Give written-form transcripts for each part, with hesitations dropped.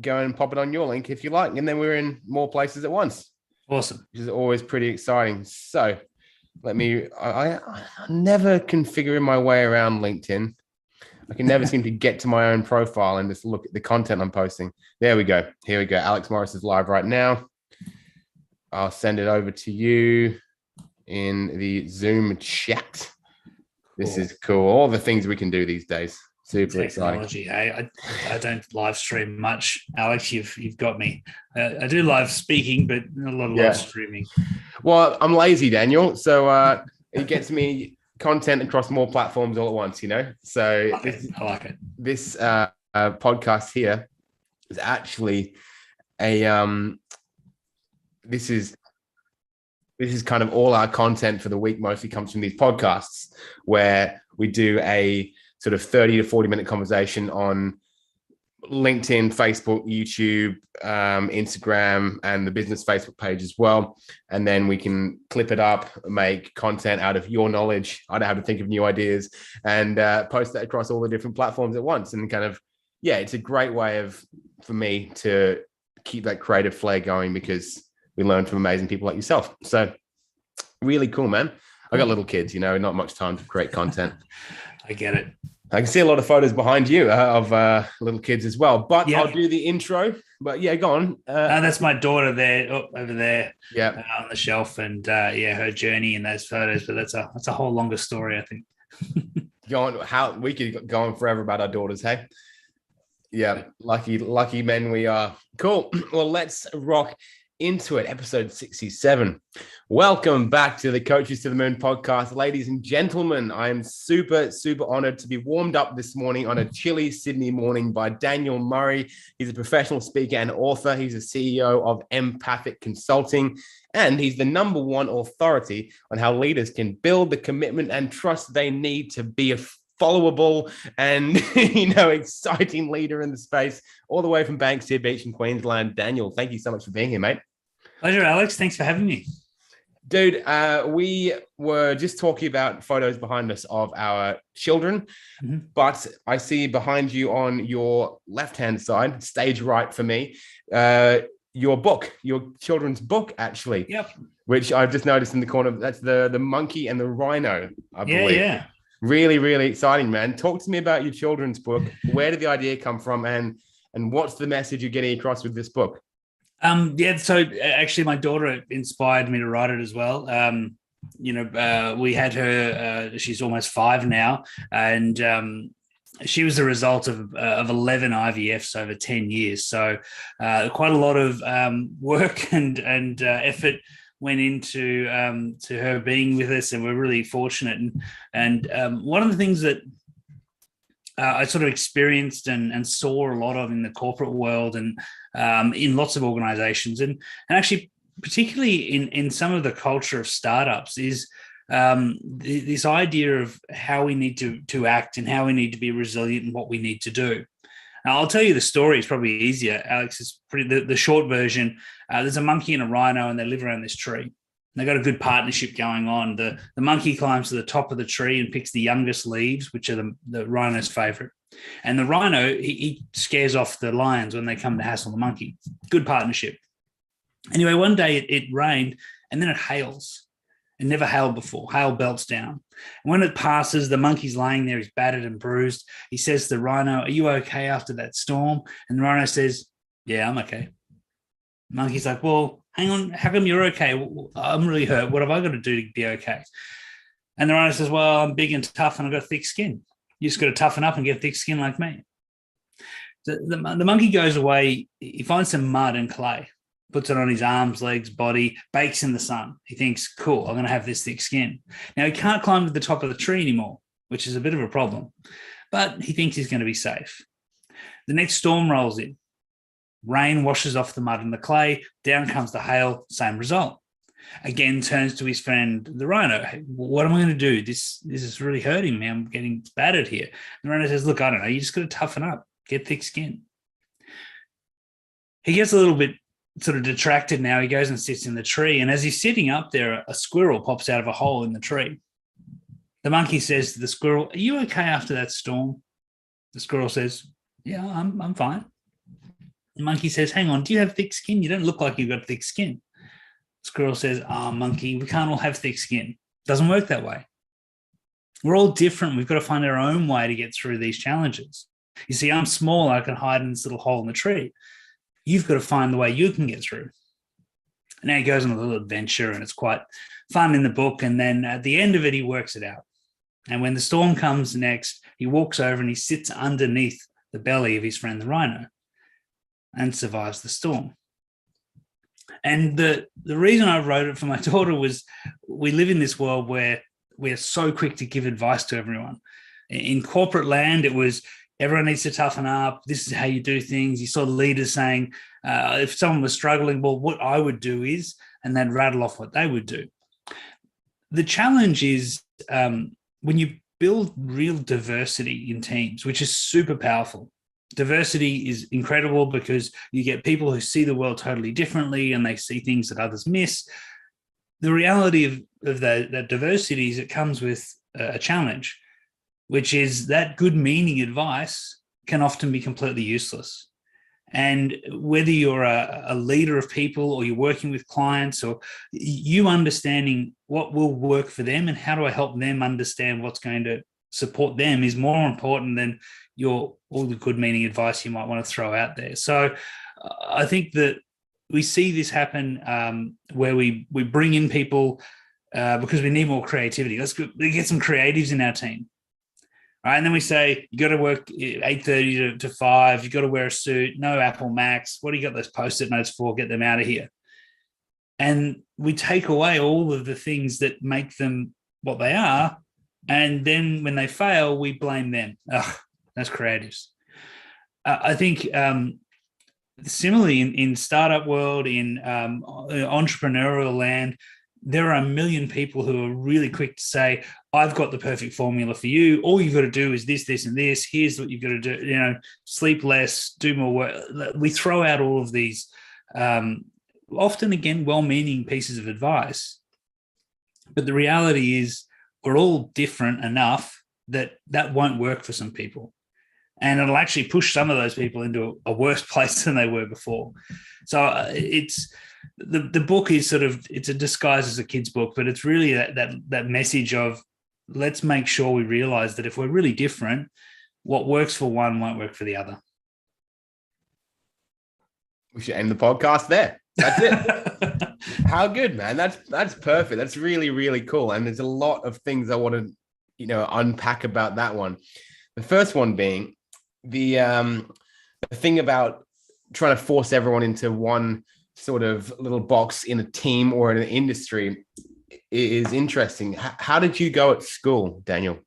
go and pop it on your link if you like. And then we're in more places at once. Awesome. Which is always pretty exciting. So I never can figure my way around LinkedIn. I can never seem to get to my own profile and just look at the content I'm posting. There we go. Here we go. Alex Morris is live right now. I'll send it over to you in the Zoom chat. This is cool. All the things we can do these days. Super Technology, exciting. Hey, I don't live stream much. Alex, you've got me. I do live speaking, but not a lot of live streaming. Well, I'm lazy, Daniel. So it gets me content across more platforms all at once, you know? So I like it. This podcast here is actually this is kind of all our content for the week mostly comes from these podcasts where we do a sort of 30 to 40 minute conversation on LinkedIn, Facebook, YouTube, Instagram, and the business Facebook page as well. And then we can clip it up, make content out of your knowledge. I don't have to think of new ideas and post that across all the different platforms at once. And kind of, it's a great way for me to keep that creative flair going because we learn from amazing people like yourself. So really cool, man. I got little kids, not much time to create content. I get it. I can see a lot of photos behind you of little kids as well, but I'll do the intro. But go on. That's my daughter there, over there, on the shelf, and her journey in those photos. But that's a whole longer story, I think. Go on. How we could go on forever about our daughters, hey? Yeah, lucky men we are. Cool. Well, let's rock into it. Episode 67. Welcome back to the Coaches to the Moon podcast. Ladies and gentlemen, I am super honored to be warmed up this morning on a chilly Sydney morning by Daniel Murray. He's a professional speaker and author. He's a CEO of Empathic Consulting, and he's the number one authority on how leaders can build the commitment and trust they need to be a followable and exciting leader in the space, all the way from Banksia Beach in Queensland. Daniel, thank you so much for being here, mate. Pleasure, Alex. Thanks for having me. Dude, we were just talking about photos behind us of our children, but I see behind you on your left-hand side, stage right for me, your book, your children's book, actually. Yep. Which I've just noticed in the corner. That's the monkey and the rhino, I believe. Yeah. Really, really exciting, man. Talk to me about your children's book. Where did the idea come from, and what's the message you're getting across with this book? So actually my daughter inspired me to write it as well. We had her, she's almost 5 now, and she was the result of 11 IVFs over 10 years. So quite a lot of work and effort went into to her being with us, and we're really fortunate. And one of the things that I sort of experienced and saw a lot of in the corporate world and in lots of organizations, and actually particularly in some of the culture of startups, is this idea of how we need to act and how we need to be resilient and what we need to do. Now, I'll tell you the story. It's probably easier. Alex, is the short version. There's a monkey and a rhino, and they live around this tree. They've got a good partnership going on. The monkey climbs to the top of the tree and picks the youngest leaves, which are the rhino's favorite. And the rhino, he scares off the lions when they come to hassle the monkey. Good partnership. Anyway, one day it rained, and then it hails. It never hailed before. Hail belts down. And when it passes, the monkey's laying there. He's battered and bruised. He says to the rhino, "Are you okay after that storm?" And the rhino says, "Yeah, I'm okay." The monkey's like, "Well, hang on. How come you're okay? Well, I'm really hurt. What have I got to do to be okay?" And the rhino says, "Well, I'm big and tough, and I've got thick skin. You just got to toughen up and get thick skin like me." The monkey goes away. He finds some mud and clay, puts it on his arms, legs, body, bakes in the sun. He thinks, cool, I'm going to have this thick skin. Now, he can't climb to the top of the tree anymore, which is a bit of a problem, but he thinks he's going to be safe. The next storm rolls in. Rain washes off the mud and the clay. Down comes the hail, same result. Again, turns to his friend, the rhino. "Hey, what am I going to do? This is really hurting me. I'm getting battered here." The rhino says, "Look, I don't know. You just got to toughen up, get thick skin." He gets a little bit sort of detracted now. He goes and sits in the tree, and as he's sitting up there, a squirrel pops out of a hole in the tree. The monkey says to the squirrel, "Are you okay after that storm?" The squirrel says, "Yeah, I'm fine." The monkey says, hang on, do you have thick skin? You don't look like you've got thick skin. Squirrel says, oh, monkey, we can't all have thick skin. Doesn't work that way. We're all different. We've got to find our own way to get through these challenges. You see, I'm small. I can hide in this little hole in the tree. You've got to find the way you can get through. And now he goes on a little adventure, and it's quite fun in the book. And then at the end of it, he works it out. And when the storm comes next, he walks over and he sits underneath the belly of his friend the rhino and survives the storm. And the reason I wrote it for my daughter was we live in this world where we're so quick to give advice to everyone. In corporate land, it was everyone needs to toughen up. This is how you do things. You saw leaders saying, if someone was struggling, well, what I would do is, and then rattle off what they would do. The challenge is when you build real diversity in teams, which is super powerful. Diversity is incredible because you get people who see the world totally differently and they see things that others miss. The reality of that diversity is it comes with a challenge, which is that good meaning advice can often be completely useless. And whether you're a leader of people or you're working with clients, or you understanding what will work for them and how do I help them understand what's going to support them is more important than all the good meaning advice you might want to throw out there. So I think that we see this happen where we bring in people because we need more creativity. Let's get some creatives in our team. All right, and then we say, you got to work 8:30 to 5. You got to wear a suit, no Apple Macs. What do you got those Post-it notes for? Get them out of here. And we take away all of the things that make them what they are. And then when they fail, we blame them. That's creatives. I think similarly in startup world, in entrepreneurial land, there are a million people who are really quick to say, I've got the perfect formula for you. All you've got to do is this, this, and this. Here's what you've got to do. Sleep less, do more work. We throw out all of these, often, again, well-meaning pieces of advice. But the reality is we're all different enough that won't work for some people. And it'll actually push some of those people into a worse place than they were before. So it's the book is it's a disguise as a kid's book, but it's really that message of let's make sure we realize that if we're really different, what works for one won't work for the other. We should end the podcast there. That's it. How good, man. That's perfect. That's really, really cool. And there's a lot of things I want to, unpack about that one. The first one being the thing about trying to force everyone into one sort of little box in a team or in an industry is interesting. How did you go at school, Daniel?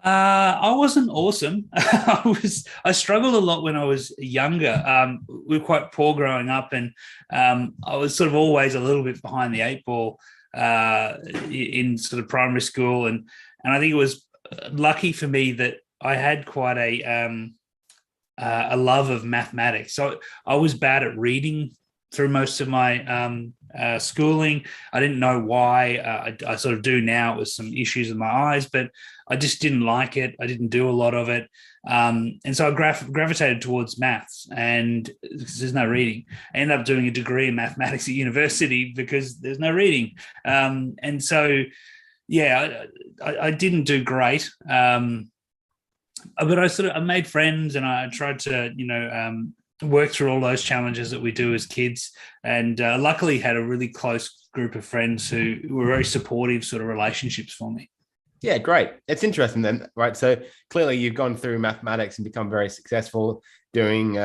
I wasn't awesome. I struggled a lot when I was younger. We were quite poor growing up, and I was sort of always a little bit behind the eight ball in sort of primary school, and I think it was lucky for me that I had quite a love of mathematics. So I was bad at reading through most of my schooling. I didn't know why. I sort of do now with some issues with my eyes, but I just didn't like it. I didn't do a lot of it. And so I gravitated towards maths, and there's no reading. I ended up doing a degree in mathematics at university because there's no reading. And so, yeah, I didn't do great. But I made friends, and I tried to, work through all those challenges that we do as kids, and luckily had a really close group of friends who were very supportive sort of relationships for me. Yeah, great. It's interesting then, right? So clearly you've gone through mathematics and become very successful doing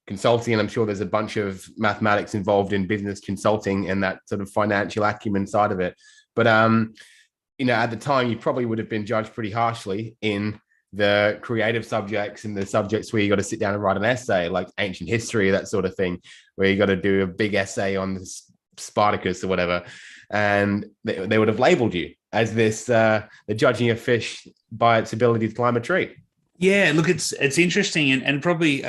consulting, and I'm sure there's a bunch of mathematics involved in business consulting and that sort of financial acumen side of it. But, at the time, you probably would have been judged pretty harshly in the creative subjects and the subjects where you got to sit down and write an essay, like ancient history, that sort of thing, where you got to do a big essay on Spartacus or whatever. And they would have labeled you as this, the judging a fish by its ability to climb a tree. Yeah, look, it's interesting, and probably,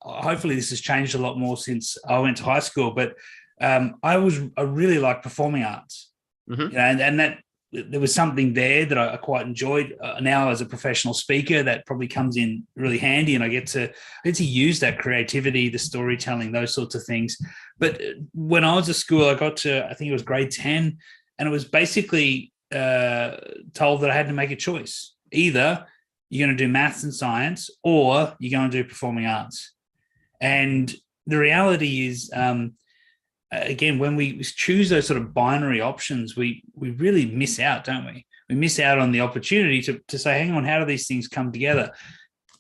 hopefully this has changed a lot more since I went to high school, but I really like performing arts. Mm-hmm. And that there was something there that I quite enjoyed. Now, as a professional speaker, that probably comes in really handy, and I get to use that creativity, the storytelling, those sorts of things. But when I was at school, I got to, I think it was grade 10, and it was basically told that I had to make a choice. Either you're going to do maths and science, or you're going to do performing arts. And the reality is, again, when we choose those sort of binary options, we really miss out, don't we? We miss out on the opportunity to say, hang on, how do these things come together?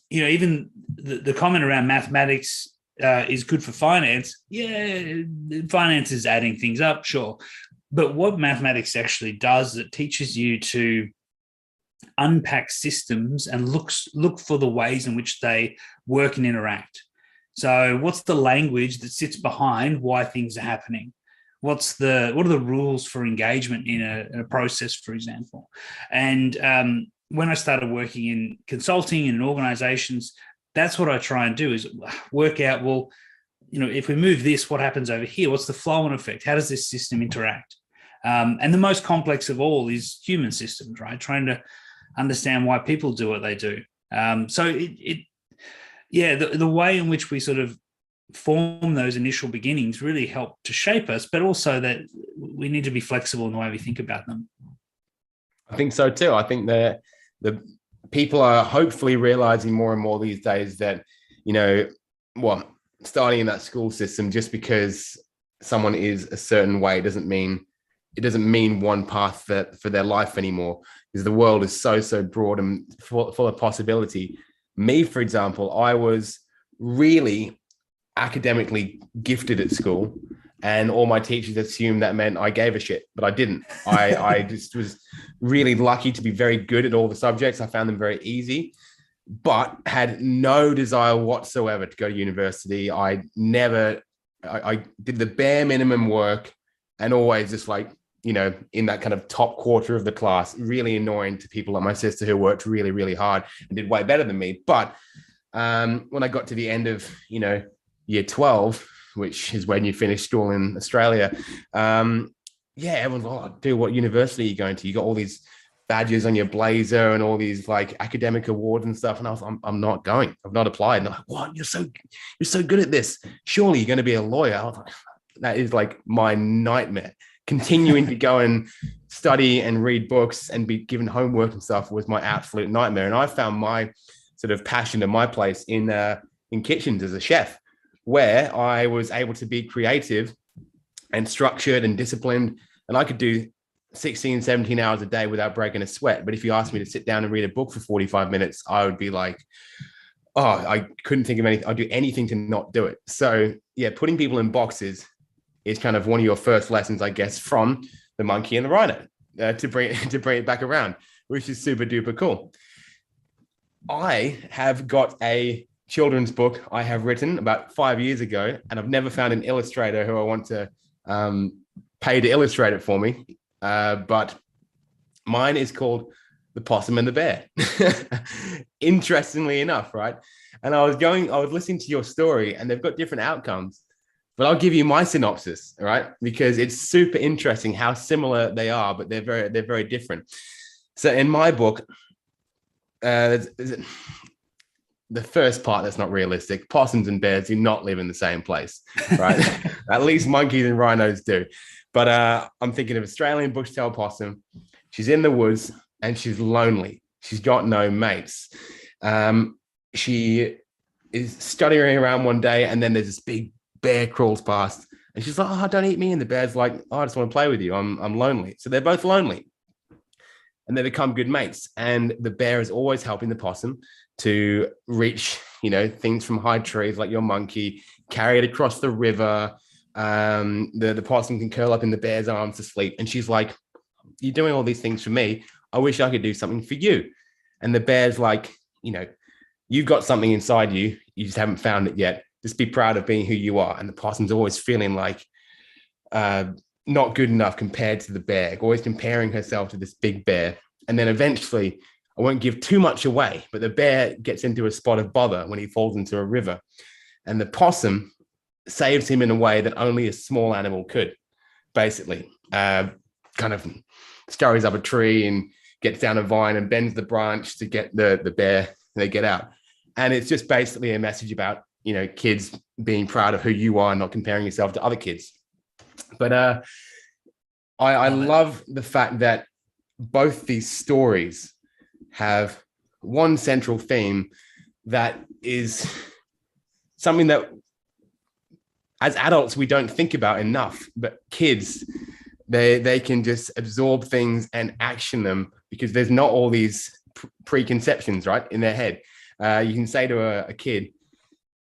You know, even the comment around mathematics is good for finance. Yeah, finance is adding things up, sure. But what mathematics actually does is it teaches you to unpack systems and look for the ways in which they work and interact. So what's the language that sits behind why things are happening? What are the rules for engagement in a process, for example? And when I started working in consulting and in organizations, that's what I try and do, is work out, well, you know, if we move this, what happens over here? What's the flow-on effect? How does this system interact? And the most complex of all is human systems, right? Trying to understand why people do what they do. The way in which we sort of form those initial beginnings really help to shape us, but also that we need to be flexible in the way we think about them. I think so too. I think that the people are hopefully realizing more and more these days that, you know, starting in that school system, just because someone is a certain way doesn't mean one path for their life anymore, because the world is so broad and full of possibility. Me, for example, I was really academically gifted at school, and all my teachers assumed that meant I gave a shit, but I didn't. I just was really lucky to be very good at all the subjects. I found them very easy, but had no desire whatsoever to go to university. I did the bare minimum work, and always just like, you know, in that kind of top quarter of the class, really annoying to people like my sister who worked really, really hard and did way better than me. But when I got to the end of, you know, year 12, which is when you finish school in Australia, everyone's like, oh, dude, what university are you going to? You got all these badges on your blazer and all these like academic awards and stuff. And I was, I'm not going. I've not applied. And they're like, what? You're so good at this. Surely you're going to be a lawyer. I was like, that is like my nightmare. Continuing to go and study and read books and be given homework and stuff was my absolute nightmare. And I found my sort of passion and my place in kitchens as a chef, where I was able to be creative and structured and disciplined. And I could do 16, 17 hours a day without breaking a sweat. But if you asked me to sit down and read a book for 45 minutes, I would be like, oh, I couldn't think of anything. I'd do anything to not do it. So yeah, putting people in boxes is kind of one of your first lessons, I guess, from the monkey and the rhino, to bring it back around, which is super duper cool. I have got a children's book I have written about 5 years ago, and I've never found an illustrator who I want to pay to illustrate it for me. But mine is called The Possum and the Bear. Interestingly enough, right? And I was listening to your story, and they've got different outcomes. But I'll give you my synopsis, all right? Because it's super interesting how similar they are, but they're very different. So in my book, the first part that's not realistic. Possums and bears do not live in the same place, right? At least monkeys and rhinos do. But I'm thinking of Australian bushtail possum. She's in the woods and she's lonely. She's got no mates. She is stuttering around one day, and then there's this big bear crawls past, and she's like, oh, don't eat me. And the bear's like, oh, I just want to play with you. I'm lonely. So they're both lonely, and they become good mates. And the bear is always helping the possum to reach, you know, things from high trees, like your monkey, carry it across the river. The possum can curl up in the bear's arms to sleep. And she's like, you're doing all these things for me. I wish I could do something for you. And the bear's like, you know, you've got something inside you. You just haven't found it yet. Just be proud of being who you are. And the possum's always feeling like not good enough compared to the bear, always comparing herself to this big bear. And then eventually, I won't give too much away, but the bear gets into a spot of bother when he falls into a river. And the possum saves him in a way that only a small animal could, basically. Kind of scurries up a tree and gets down a vine and bends the branch to get the bear, and they get out. And it's just basically a message about, kids being proud of who you are and not comparing yourself to other kids. But I love the fact that both these stories have one central theme that is something that as adults we don't think about enough, but kids, they can just absorb things and action them because there's not all these preconceptions, right, in their head. You can say to a kid,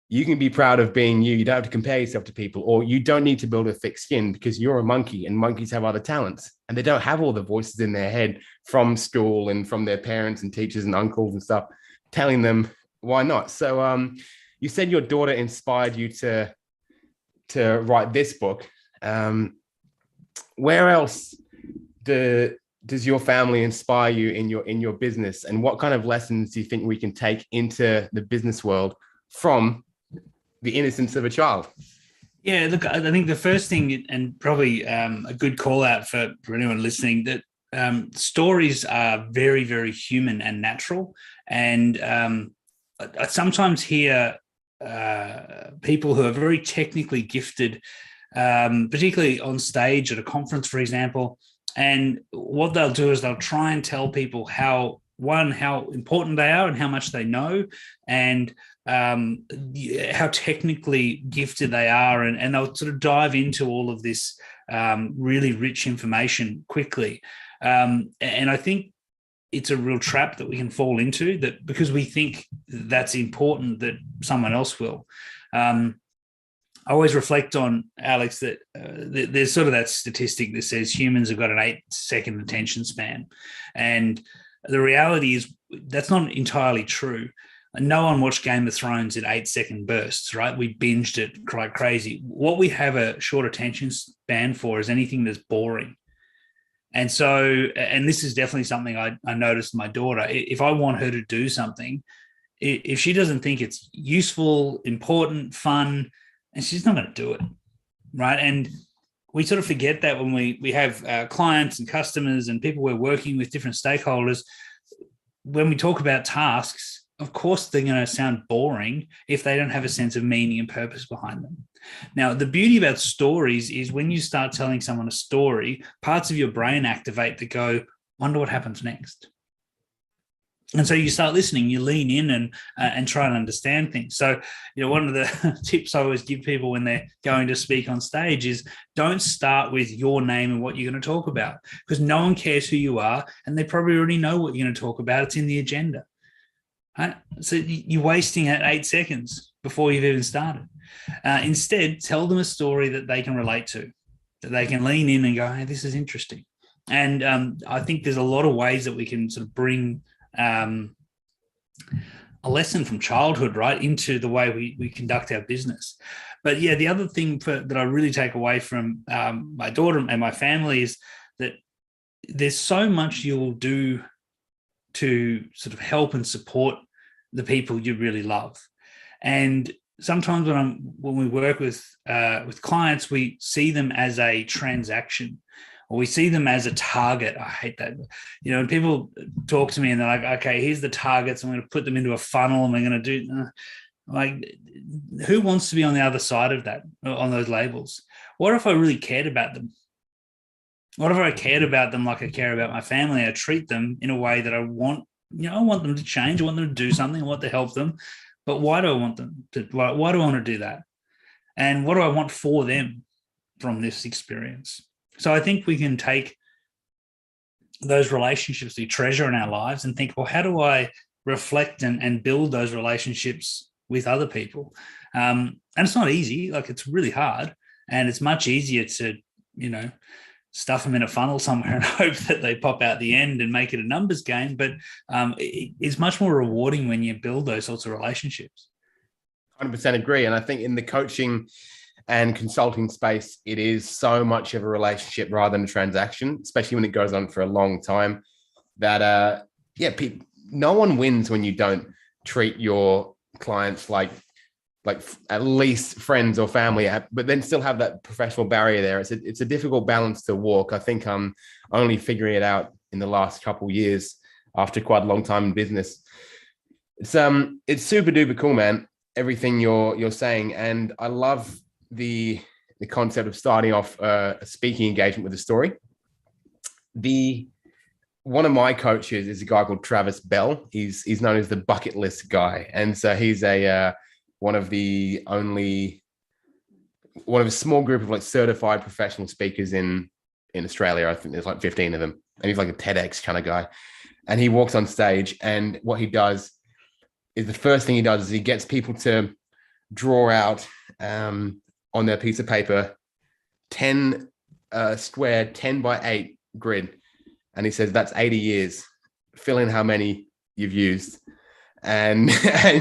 you can be proud of being you. You don't have to compare yourself to people, or you don't need to build a thick skin because you're a monkey and monkeys have other talents. And they don't have all the voices in their head from school and from their parents and teachers and uncles and stuff telling them why not. So you said your daughter inspired you to write this book. Where else does your family inspire you in your business, and what kind of lessons do you think we can take into the business world from the innocence of a child? Yeah, look, I think the first thing, and probably a good call out for anyone listening, that stories are very, very human and natural. And I sometimes hear people who are very technically gifted, particularly on stage at a conference, for example, and what they'll do is they'll try and tell people how important they are and how much they know, and how technically gifted they are, and they'll sort of dive into all of this really rich information quickly. And I think it's a real trap that we can fall into, that because we think that's important that someone else will. I always reflect on, Alex, that there's sort of that statistic that says humans have got an 8-second attention span. And the reality is that's not entirely true. No one watched Game of Thrones in 8-second bursts, right? We binged it like crazy. What we have a short attention span for is anything that's boring. And so, and this is definitely something I noticed in my daughter. If I want her to do something, if she doesn't think it's useful, important, fun, and she's not going to do it, right? And we sort of forget that when we have clients and customers and people we're working with, different stakeholders. When we talk about tasks, of course, they're going to sound boring if they don't have a sense of meaning and purpose behind them. Now, the beauty about stories is when you start telling someone a story, parts of your brain activate that go, wonder what happens next. And so you start listening, you lean in and try and understand things. So, one of the tips I always give people when they're going to speak on stage is don't start with your name and what you're going to talk about, because no one cares who you are and they probably already know what you're going to talk about. It's in the agenda. Right? So you're wasting 8 seconds before you've even started. Instead, tell them a story that they can relate to, that they can lean in and go, hey, this is interesting. And I think there's a lot of ways that we can sort of bring a lesson from childhood right into the way we conduct our business. But yeah, the other thing that I really take away from my daughter and my family is that there's so much you'll do to sort of help and support the people you really love. And sometimes when we work with clients, we see them as a transaction, or we see them as a target. I hate that. And people talk to me and they're like, okay, here's the targets. I'm going to put them into a funnel and we're going to do like, who wants to be on the other side of that, on those labels? What if I really cared about them? What if I cared about them like I care about my family? I treat them in a way that I want them to change. I want them to do something. I want to help them. But why do I want them to? Why do I want to do that? And what do I want for them from this experience? So I think we can take those relationships we treasure in our lives and think, well, how do I reflect and build those relationships with other people? And it's not easy. Like, it's really hard. And it's much easier to, stuff them in a funnel somewhere and hope that they pop out the end and make it a numbers game. But it's much more rewarding when you build those sorts of relationships. 100% agree. And I think in the coaching and consulting space, it is so much of a relationship rather than a transaction, especially when it goes on for a long time, that, no one wins when you don't treat your clients like like at least friends or family, but then still have that professional barrier there. It's a difficult balance to walk. I think I'm only figuring it out in the last couple of years after quite a long time in business. It's super duper cool, man. Everything you're saying, and I love the concept of starting off a speaking engagement with a story. One of my coaches is a guy called Travis Bell. He's known as the bucket list guy, and so he's one of a small group of like certified professional speakers in Australia. I think there's like 15 of them, and he's like a TEDx kind of guy. And he walks on stage, and what he does is the first thing he does is he gets people to draw out on their piece of paper 10 square 10 by 8 grid, and he says that's 80 years. Fill in how many you've used. And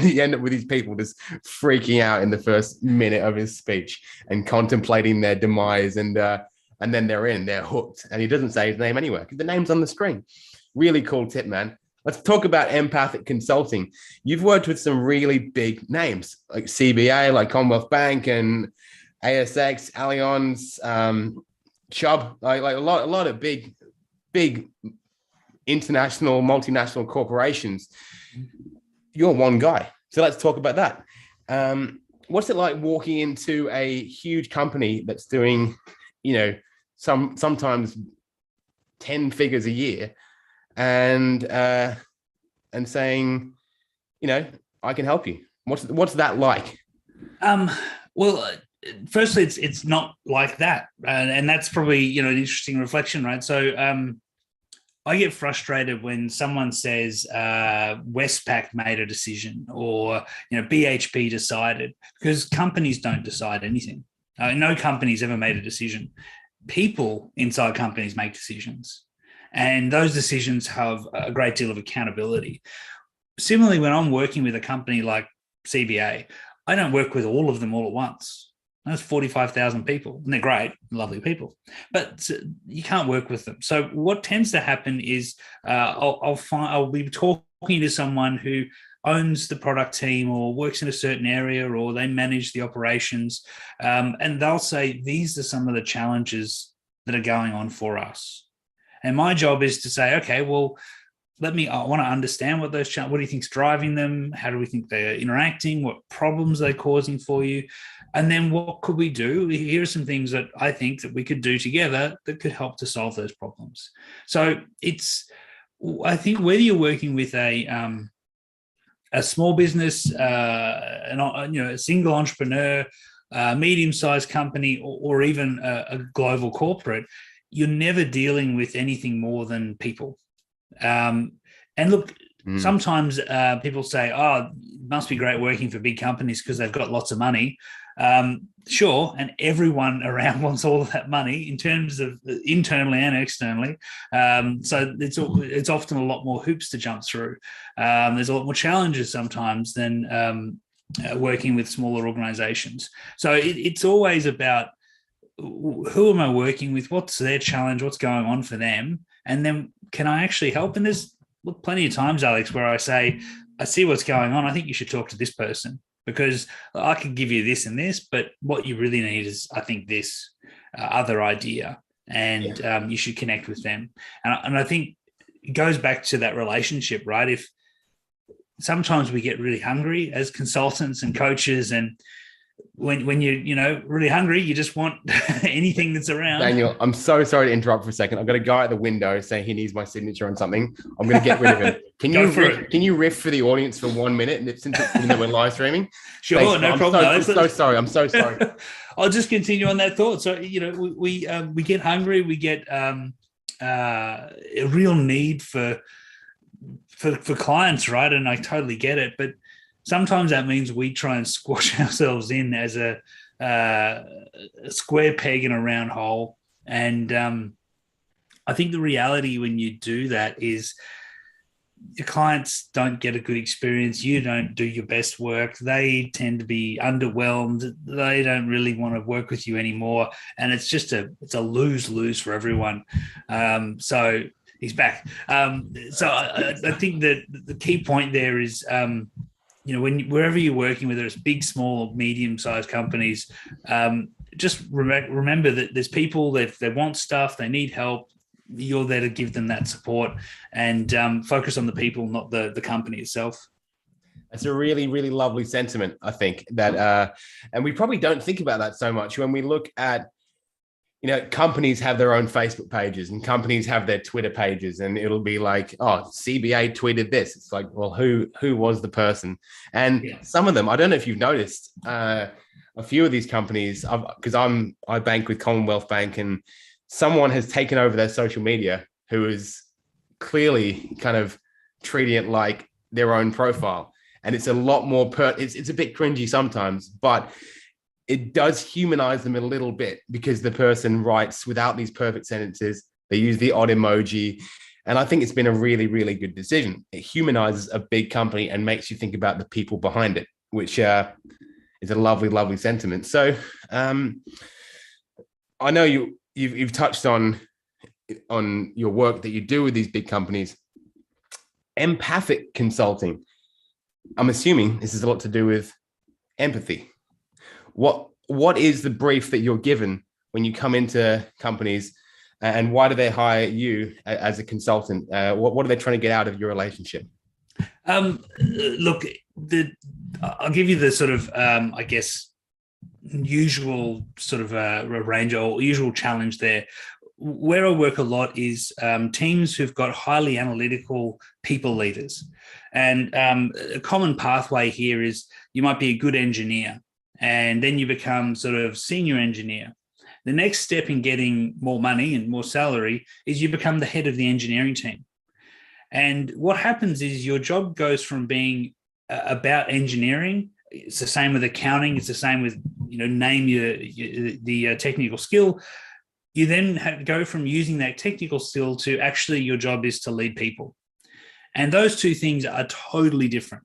you end up with these people just freaking out in the first minute of his speech and contemplating their demise. And then they're hooked. And he doesn't say his name anywhere because the name's on the screen. Really cool tip, man. Let's talk about empathic consulting. You've worked with some really big names like CBA, like Commonwealth Bank and ASX, Allianz, Chubb, like a lot of big international, multinational corporations. You're one guy. So let's talk about that. What's it like walking into a huge company that's doing, sometimes 10 figures a year and saying, I can help you. What's that like? Well, firstly, it's not like that. And that's probably, an interesting reflection, right? So, I get frustrated when someone says Westpac made a decision or BHP decided, because companies don't decide anything. No company's ever made a decision. People inside companies make decisions, and those decisions have a great deal of accountability. Similarly, when I'm working with a company like CBA, I don't work with all of them all at once. That's 45,000 people, and they're great, lovely people, but you can't work with them. So what tends to happen is I'll be talking to someone who owns the product team or works in a certain area, or they manage the operations, and they'll say, these are some of the challenges that are going on for us. And my job is to say, okay, well, I want to understand what those what do you think's driving them? How do we think they're interacting? What problems are they causing for you? And then what could we do? Here are some things that I think that we could do together that could help to solve those problems. So I think whether you're working with a small business, a single entrepreneur, a medium-sized company, or even a global corporate, you're never dealing with anything more than people. And look, sometimes people say, it must be great working for big companies because they've got lots of money. Sure, and everyone around wants all of that money in terms of internally and externally. So it's often a lot more hoops to jump through. There's a lot more challenges sometimes than working with smaller organizations. So it's always about who am I working with, what's their challenge, what's going on for them, and then can I actually help? And there's plenty of times, Alex, where I say, I see what's going on. I think you should talk to this person because I can give you this and this, but what you really need is, I think, this other idea, and you should connect with them. And I think it goes back to that relationship, right? If sometimes we get really hungry as consultants and coaches, and when you're really hungry, you just want anything that's around. Daniel, I'm so sorry to interrupt for a second. I've got a guy at the window saying he needs my signature on something. I'm going to get rid of him. Can you riff for the audience for 1 minute? And since we're live streaming, sure, thanks, no problem. I'm so sorry. I'm so sorry. I'll just continue on that thought. So we get hungry. We get a real need for clients, right? And I totally get it, but sometimes that means we try and squash ourselves in as a square peg in a round hole. And I think the reality when you do that is your clients don't get a good experience. You don't do your best work. They tend to be underwhelmed. They don't really want to work with you anymore. And it's just it's a lose-lose for everyone. So he's back. So I think that the key point there is, wherever you're working, whether it's big, small, or medium-sized companies, just remember that there's people that they want stuff, they need help. You're there to give them that support, and focus on the people, not the company itself. That's a really, really lovely sentiment, I think, that, and we probably don't think about that so much when we look at, companies have their own Facebook pages and companies have their Twitter pages, and it'll be like, oh, CBA tweeted this. It's like, well, who was the person? And some of them, I don't know if you've noticed, a few of these companies, because I bank with Commonwealth Bank, and someone has taken over their social media who is clearly kind of treating it like their own profile. And it's a lot more, it's a bit cringy sometimes, but it does humanize them a little bit, because the person writes without these perfect sentences. They use the odd emoji. And I think it's been a really, really good decision. It humanizes a big company and makes you think about the people behind it, which is a lovely, lovely sentiment. So I know you've touched on your work that you do with these big companies. Empathic consulting, I'm assuming this is a lot to do with empathy. What is the brief that you're given when you come into companies, and why do they hire you as a consultant? What are they trying to get out of your relationship? Look, I'll give you the sort of, I guess, usual sort of range or usual challenge there. Where I work a lot is teams who've got highly analytical people leaders. And a common pathway here is you might be a good engineer, and then you become sort of senior engineer. The next step in getting more money and more salary is you become the head of the engineering team. And what happens is your job goes from being about engineering. It's the same with accounting. It's the same with, name the technical skill. You then go from using that technical skill to actually your job is to lead people. And those two things are totally different.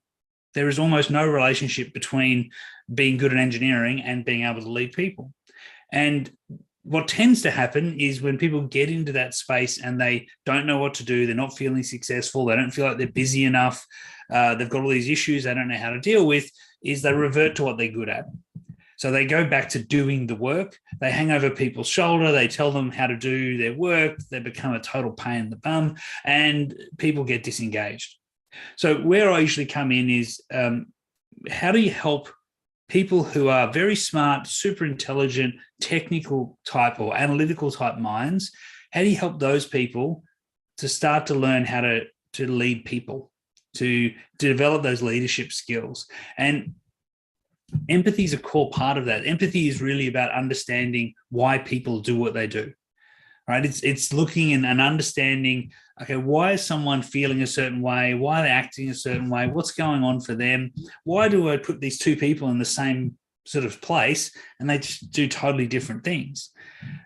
There is almost no relationship between being good at engineering and being able to lead people. And what tends to happen is when people get into that space and they don't know what to do, they're not feeling successful, they don't feel like they're busy enough, they've got all these issues they don't know how to deal with, is they revert to what they're good at. So they go back to doing the work, they hang over people's shoulder, they tell them how to do their work, they become a total pain in the bum, and people get disengaged. So where I usually come in is how do you help people who are very smart, super intelligent, technical type or analytical type minds? How do you help those people to start to learn how to lead people, to develop those leadership skills? And empathy is a core part of that. Empathy is really about understanding why people do what they do, right? It's looking and understanding, okay, why is someone feeling a certain way? Why are they acting a certain way? What's going on for them? Why do I put these two people in the same sort of place and they just do totally different things?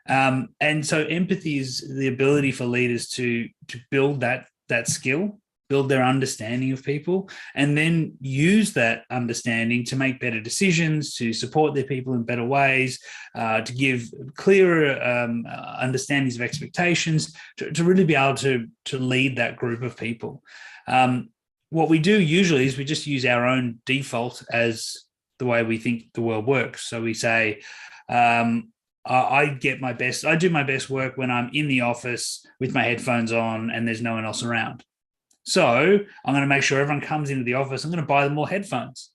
And so empathy is the ability for leaders to build that skill, build their understanding of people, and then use that understanding to make better decisions, to support their people in better ways, to give clearer understandings of expectations, to really be able to lead that group of people. What we do usually is we just use our own default as the way we think the world works. So we say, I do my best work when I'm in the office with my headphones on and there's no one else around. So I'm going to make sure everyone comes into the office. I'm going to buy them more headphones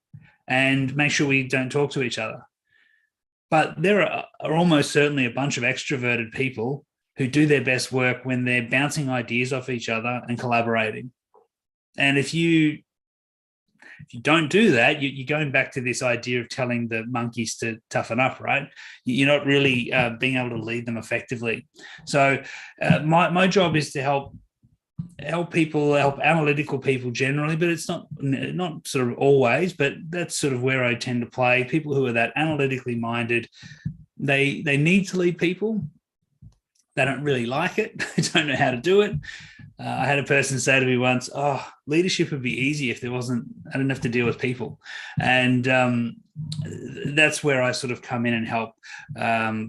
and make sure we don't talk to each other. But there are almost certainly a bunch of extroverted people who do their best work when they're bouncing ideas off each other and collaborating. And if you don't do that, you're going back to this idea of telling the monkeys to toughen up, right? You're not really being able to lead them effectively. So my job is to help analytical people generally, but it's not sort of always, but that's sort of where I tend to play. People who are that analytically minded, they need to lead people. They don't really like it. They don't know how to do it. I had a person say to me once, leadership would be easy if I didn't have to deal with people. And that's where I sort of come in and help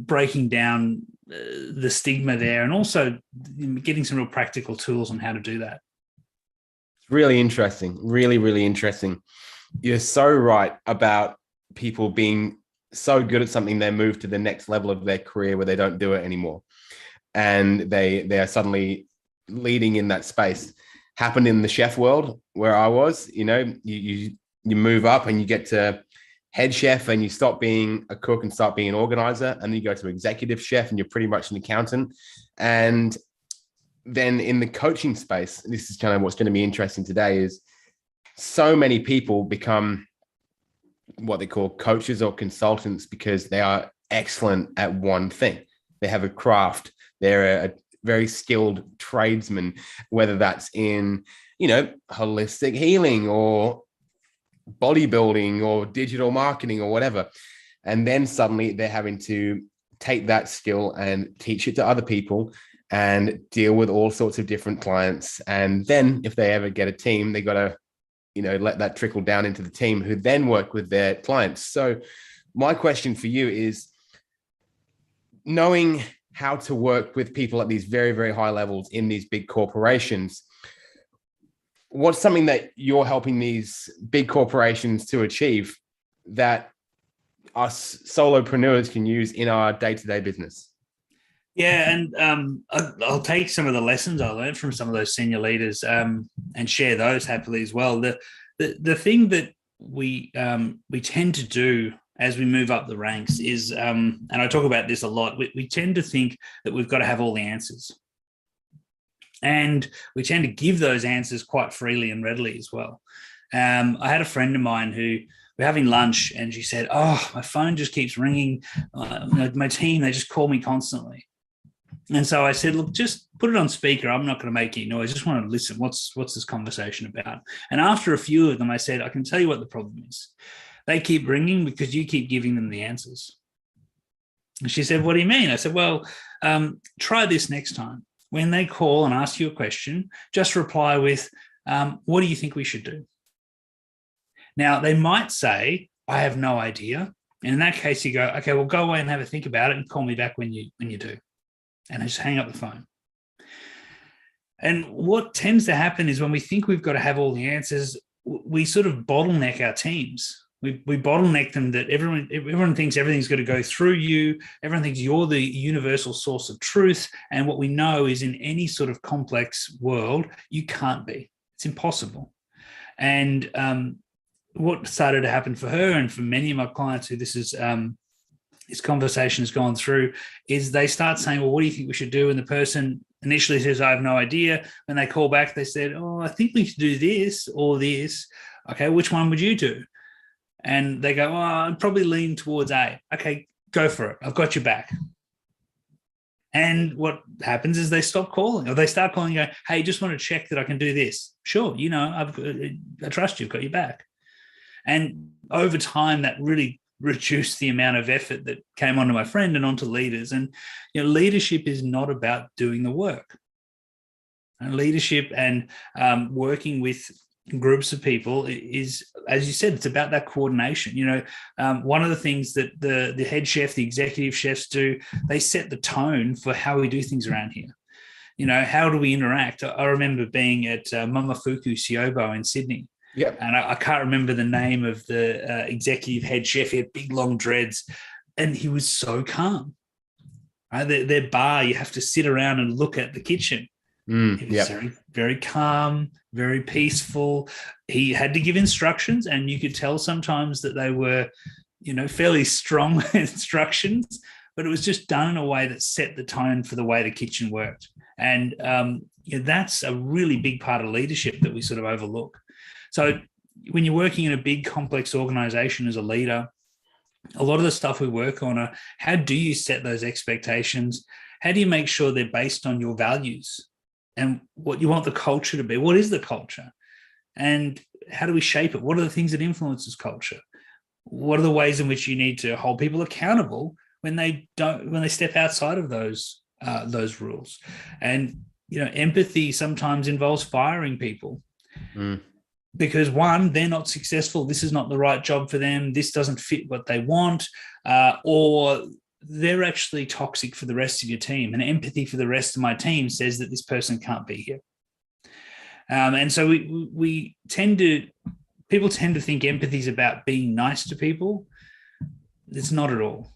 breaking down the stigma there, and also getting some real practical tools on how to do that. It's really interesting. Really, really interesting. you're so right about people being so good at something, they move to the next level of their career where they don't do it anymore, and they are suddenly leading in that space. Happened in the chef world where I was. You move up and you get to head chef, and you stop being a cook and start being an organizer, and then you go to executive chef and you're pretty much an accountant. And then in the coaching space, this is kind of what's going to be interesting today, is so many people become what they call coaches or consultants because they are excellent at one thing. They have a craft. They're a very skilled tradesman, whether that's in, holistic healing or bodybuilding or digital marketing or whatever. And then suddenly they're having to take that skill and teach it to other people and deal with all sorts of different clients. And then if they ever get a team, they got to, let that trickle down into the team who then work with their clients. So my question for you is, knowing how to work with people at these very, very high levels in these big corporations, what's something that you're helping these big corporations to achieve that us solopreneurs can use in our day-to-day business? Yeah, and I'll take some of the lessons I learned from some of those senior leaders and share those happily as well. The thing that we tend to do as we move up the ranks is, and I talk about this a lot, we tend to think that we've got to have all the answers. And we tend to give those answers quite freely and readily as well. I had a friend of mine who we're having lunch, and she said, "Oh, my phone just keeps ringing. My team, they just call me constantly." And so I said, "Look, just put it on speaker. I'm not going to make any noise. I just want to listen. What's this conversation about?" And after a few of them, I said, "I can tell you what the problem is. They keep ringing because you keep giving them the answers." And she said, "What do you mean?" I said, "Well, try this next time. When they call and ask you a question, just reply with, what do you think we should do?" Now, they might say, "I have no idea." And in that case, you go, "Okay, well, go away and have a think about it and call me back when you do." And I just hang up the phone. And what tends to happen is when we think we've got to have all the answers, we sort of bottleneck our teams. We bottleneck them, that everyone thinks everything's got to go through you. Everyone thinks you're the universal source of truth. And what we know is, in any sort of complex world, you can't be. It's impossible. And what started to happen for her and for many of my clients who this conversation has gone through is they start saying, "Well, what do you think we should do?" And the person initially says, "I have no idea." When they call back, they said, "Oh, I think we should do this or this." "Okay, which one would you do?" And they go, "Oh, I'd probably lean towards A." "Okay, go for it. I've got your back." And what happens is they stop calling, or they start calling and go, "Hey, just want to check that I can do this." "Sure, I trust you, I've got your back." And over time, that really reduced the amount of effort that came onto my friend and onto leaders. And leadership is not about doing the work. And leadership and working with groups of people is, as you said, it's about that coordination. One of the things that the head chef, the executive chefs do, they set the tone for how we do things around here. How do we interact? I remember being at Mamafuku Siobo in Sydney. Yeah. And I can't remember the name of the executive head chef. He had big, long dreads, and he was so calm. Right? Their bar, you have to sit around and look at the kitchen. He was very, very calm, very peaceful. He had to give instructions, and you could tell sometimes that they were, fairly strong instructions, but it was just done in a way that set the tone for the way the kitchen worked. And that's a really big part of leadership that we sort of overlook. So when you're working in a big, complex organization as a leader, a lot of the stuff we work on are, how do you set those expectations? How do you make sure they're based on your values and what you want the culture to be? What is the culture? And how do we shape it? What are the things that influences culture? What are the ways in which you need to hold people accountable when they step outside of those rules? And empathy sometimes involves firing people. Because one, they're not successful. This is not the right job for them. This doesn't fit what they want, or they're actually toxic for the rest of your team. And empathy for the rest of my team says that this person can't be here. And so we tend to people tend to think empathy is about being nice to people. It's not at all.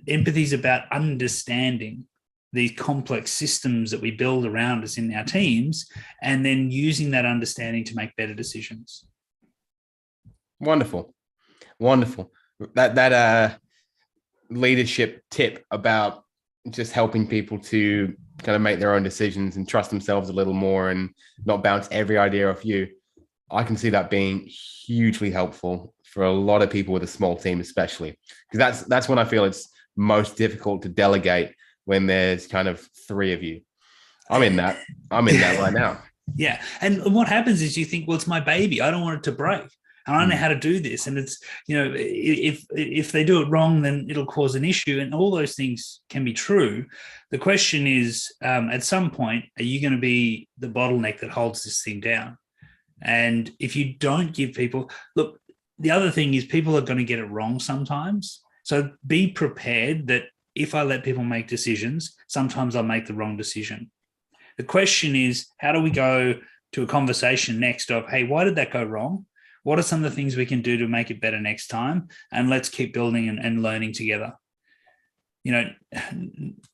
Empathy is about understanding these complex systems that we build around us in our teams, and then using that understanding to make better decisions. Wonderful. That leadership tip about just helping people to kind of make their own decisions and trust themselves a little more and not bounce every idea off you. I can see that being hugely helpful for a lot of people with a small team, especially because that's when I feel it's most difficult to delegate, when there's kind of three of you. I'm in that right now. Yeah. And what happens is you think, well, it's my baby. I don't want it to break. And I don't know how to do this. And it's, if they do it wrong, then it'll cause an issue. And all those things can be true. The question is, at some point, are you going to be the bottleneck that holds this thing down? And if you don't give people, look, the other thing is people are going to get it wrong sometimes. So be prepared that if I let people make decisions, sometimes I'll make the wrong decision. The question is, how do we go to a conversation next of, hey, why did that go wrong? What are some of the things we can do to make it better next time? And let's keep building and learning together.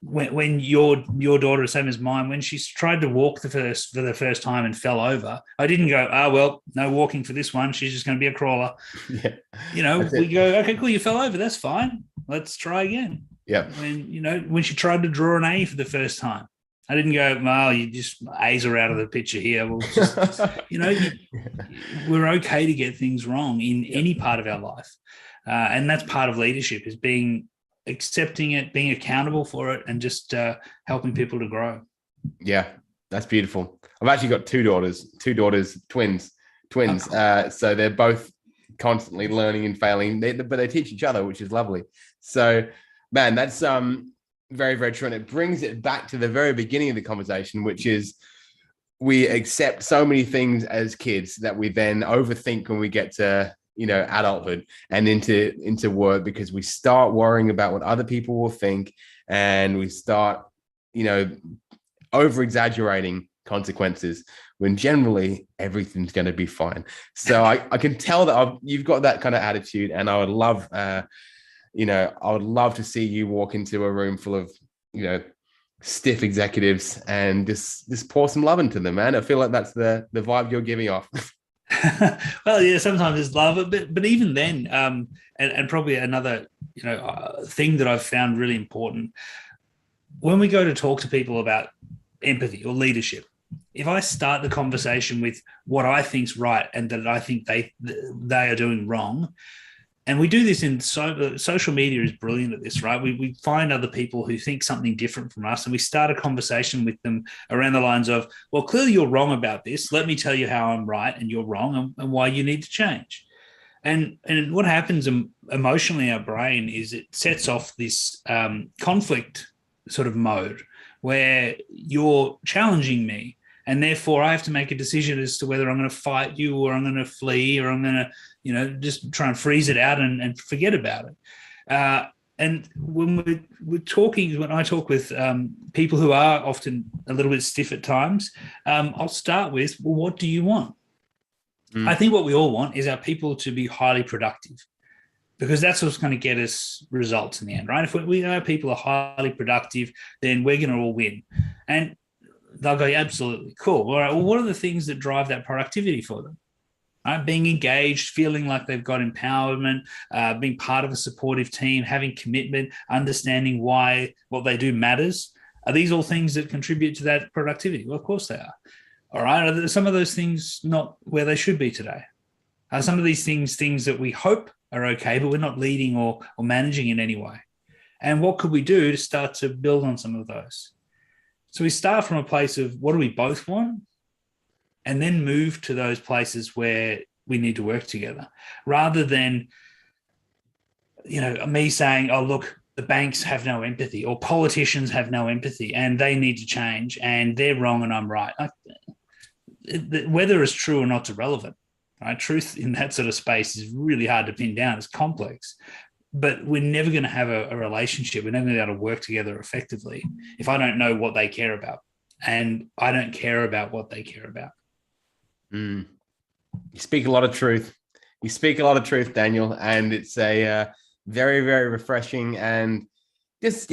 When your daughter, same as mine, when she tried to walk for the first time and fell over, I didn't go, well, no walking for this one. She's just going to be a crawler. Yeah. We go, okay, cool. You fell over. That's fine. Let's try again. Yeah. When she tried to draw an A for the first time, I didn't go, well, you just A's are out of the picture here. We'll just, we're okay to get things wrong in any part of our life. And that's part of leadership, is accepting it, being accountable for it, and just helping people to grow. Yeah, that's beautiful. I've actually got two daughters, twins. Oh, cool. So they're both constantly learning and failing, but they teach each other, which is lovely. So, man, that's very, very true. And it brings it back to the very beginning of the conversation, which is we accept so many things as kids that we then overthink when we get to adulthood and into work, because we start worrying about what other people will think, and we start over exaggerating consequences when generally everything's going to be fine. So I can tell that you've got that kind of attitude, and I would love to see you walk into a room full of stiff executives and just pour some love into them, man. I feel like that's the vibe you're giving off. Well, yeah, sometimes it's love, but even then, and probably another thing that I've found really important when we go to talk to people about empathy or leadership, if I start the conversation with what I think's right and that I think they are doing wrong, and we do this in social media is brilliant at this, right? We find other people who think something different from us, and we start a conversation with them around the lines of, well, clearly you're wrong about this. Let me tell you how I'm right and you're wrong, and why you need to change. And what happens emotionally in our brain is it sets off this conflict sort of mode where you're challenging me, and therefore I have to make a decision as to whether I'm going to fight you or I'm going to flee or I'm going to just try and freeze it out and forget about it. And when I talk with people who are often a little bit stiff at times, I'll start with, well, what do you want? I think what we all want is our people to be highly productive, because that's what's going to get us results in the end, right? If our people are highly productive, then we're going to all win. And they'll go, absolutely, cool. All right, well, what are the things that drive that productivity for them? Right? Being engaged, feeling like they've got empowerment, being part of a supportive team, having commitment, understanding why what they do matters. Are these all things that contribute to that productivity? Well, of course they are. All right, are some of those things not where they should be today? Are some of these things that we hope are okay, but we're not leading or managing in any way? And what could we do to start to build on some of those? So we start from a place of what do we both want, and then move to those places where we need to work together, rather than, me saying, oh, look, the banks have no empathy, or politicians have no empathy and they need to change and they're wrong and I'm right. Whether it's true or not is irrelevant. Right? Truth in that sort of space is really hard to pin down. It's complex. But we're never going to have a relationship. We're never going to be able to work together effectively if I don't know what they care about and I don't care about what they care about. You speak a lot of truth. You speak a lot of truth, Daniel, and it's a very, very refreshing and just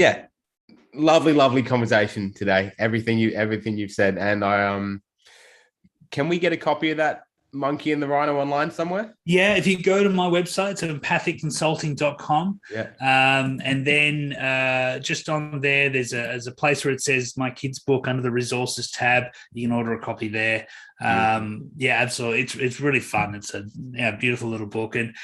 lovely, lovely conversation today. Everything you've said, and can we get a copy of that Monkey and the Rhino online somewhere? Yeah, if you go to my website, it's empathicconsulting.com. Yeah. And then just on there, there's a place where it says my kids book under the resources tab. You can order a copy there. Yeah, absolutely. It's really fun. It's a beautiful little book. And,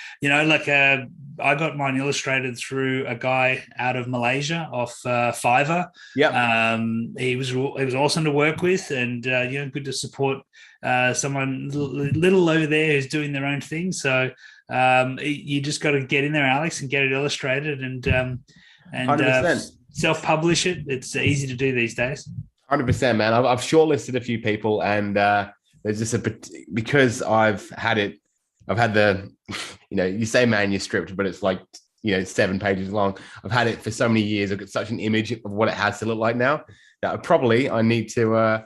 I got mine illustrated through a guy out of Malaysia off Fiverr. Yeah. He was awesome to work with, and good to support someone little over there who's doing their own thing. So you just got to get in there, Alex, and get it illustrated and 100%. Self-publish it. It's easy to do these days. 100%, man. I've shortlisted a few people, and there's just because I've had the, you say manuscript, but it's like, 7 pages long. I've had it for so many years. I've got such an image of what it has to look like now that I need to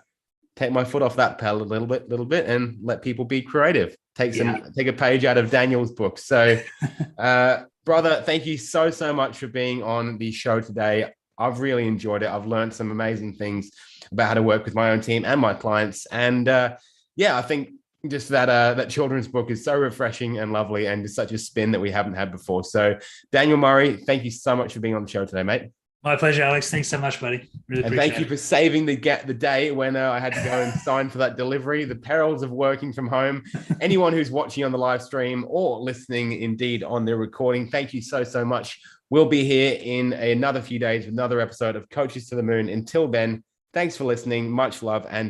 take my foot off that pedal a little bit and let people be creative. Take a page out of Daniel's book. So, brother, thank you so much for being on the show today. I've really enjoyed it. I've learned some amazing things about how to work with my own team and my clients. And I think just that children's book is so refreshing and lovely, and just such a spin that we haven't had before. So, Daniel Murray, thank you so much for being on the show today, mate. My pleasure, Alex. Thanks so much, buddy. Really appreciate it. And thank you for saving the day when I had to go and sign for that delivery. The perils of working from home. Anyone who's watching on the live stream or listening indeed on the recording, thank you so much. We'll be here in another few days with another episode of Coaches to the Moon. Until then, thanks for listening. Much love and